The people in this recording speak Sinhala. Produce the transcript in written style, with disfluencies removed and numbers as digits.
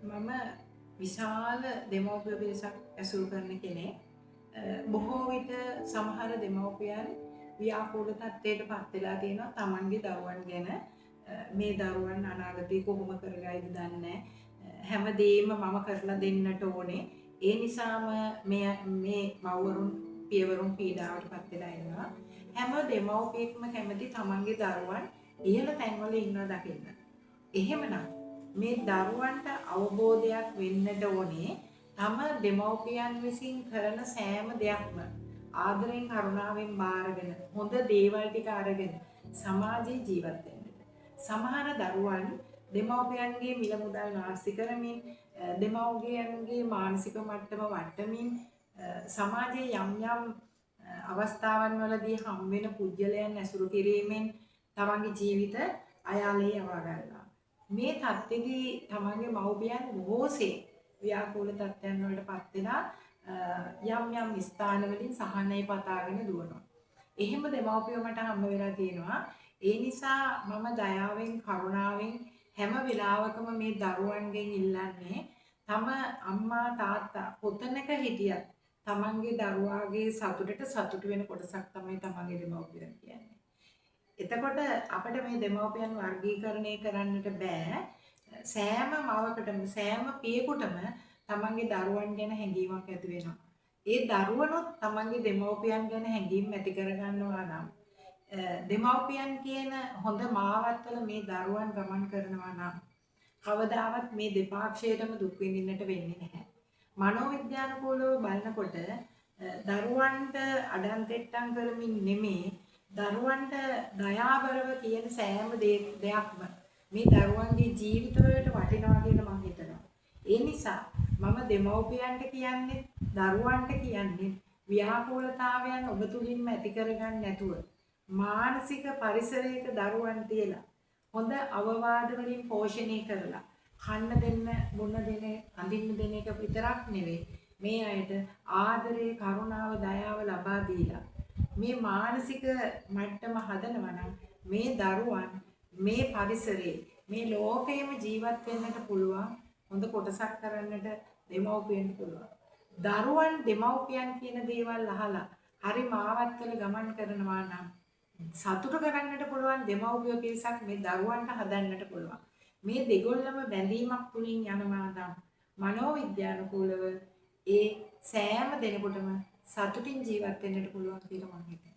මම විශාල දෙමව්පිය පිරිසක් ඇසුරු කරන කෙනෙක්. බොහෝ විට සමහර දෙමව්පියන් ව්‍යාකූල තත්ත්වයට පත් වෙලා තියෙනවා තමන්ගේ දරුවන් ගැන. මේ දරුවන් අනාගතේ කොහොම කරගයිද දන්නේ නැහැ. හැමදේම මම කරලා දෙන්නට ඕනේ. ඒ නිසාම මේ මව්වරුන් පියවරුන් පීඩාවට පත් වෙලා ඉන්නවා. හැම දෙමව්පියෙක්ම කැමති තමන්ගේ දරුවන් ඉහළ තැන්වල ඉන්නවා දකින්න. එහෙමනම් මේ දරුවන්ට අවබෝධයක් වෙන්නට ඕනේ තම දෙමව්පියන් විසින් කරන සෑම දෙයක්ම ආදරෙන් කරුණාවෙන් බාරගෙන හොඳ දේවල් ටික අරගෙන සමාජයේ ජීවත් වෙන්න. සමහර දරුවන් දෙමව්පියන්ගේ මිල මුදල් නාස්ති කරමින් දෙමව්පියන්ගේ මානසික මට්ටම වටමින් සමාජයේ යම් යම් අවස්ථාවන් වලදී හම් වෙන පුද්ගලයන් ඇසුරු කිරීමෙන් තමන්ගේ ජීවිත අයාලේ යවා ගන්නවා. මේ තත්ත්වෙදී තමන්ගේ මව්පියන් බොහෝසේ ව්‍යාකූල තත්ත්වයන් වලට පත් වෙලා යම් යම් ස්ථානවලින් සහනය පතාගෙන දුවනවා. එහෙම දෙමව්පියෝ මට හම්බ වෙලා තියෙනවා. ඒ නිසා මම දයාවෙන් කරුණාවෙන් හැම වෙලාවකම මේ දරුවන්ගෙන් ඉල්ලන්නේ තම අම්මා තාත්තා කොතැනක හිටියත් තමන්ගේ දරුවාගේ සතුටට සතුටු වෙන කොටසක් තමයි තමන්ගේ දෙමව්පියන් කියන්නේ. එතකොට අපිට මේ දෙමව්පියන් වර්ගීකරණය කරන්නට බෑ. සෑම මවකටම සෑම පියෙකුටම තමන්ගේ දරුවන් ගැන හැඟීමක් ඇති වෙනවා. ඒ දරුවනොත් තමන්ගේ දෙමව්පියන් ගැන හැඟීම් ඇති කරගන්නවා නම් දෙමව්පියන් කියන හොඳ මාවත්වල මේ දරුවන් ගමන් කරනවා නම් කවදාවත් මේ දෙපාර්ශ්වයටම දුක් විඳින්නට වෙන්නේ නැහැ. මනෝවිද්‍යානුකූලව බලනකොට දරුවන්ට අඩන්තෙට්ටම් කරමින් නෙමේ දරුවන්ට දයාබරව කියන සෑම දෙයක්ම මේ දරුවන්ගේ ජීවිතවලට වටිනවා කියලා මම හිතනවා. ඒ නිසා මම දෙමව්පියන්ට කියන්නේ දරුවන්ට කියන්නේ ව්‍යාකූලතාවයන් ඔබ තුලින්ම ඇති කරගන්න නැතුව මානසික පරිසරයක දරුවන් තියලා හොඳ අවවාද වලින් පෝෂණය කරලා කන්න දෙන්න බොන්න දෙන අඳින්න දෙන එක විතරක් නෙවෙයි මේ අයට ආදරේ කරුණාව දයාව ලබා දීලා මේ මානසික මට්ටම හදනවා නම් මේ දරුවන් මේ පරිසරයේ මේ ලෝකයේම ජීවත් වෙන්නට පුළුවන් හොඳ කොටසක් කරන්නට දෙමව්පියන්ට පුළුවන්. දරුවන් දෙමව්පියන් කියන දේවල් අහලා හරි මාවත්කල ගමන් කරනවා නම් සතුට කරන්නට පුළුවන් දෙමව්පිය පිරිසක් මේ දරුවන්ට හදන්නට පුළුවන්. මේ දෙගොල්ලම බැඳීමක් තුලින් යනවා නම් මනෝවිද්‍යානුකූලව ඒ සෑම දෙනෙකුටම සතුටින් ජීවත් වෙන්නට පුළුවන් කියලා මම හිතනවා.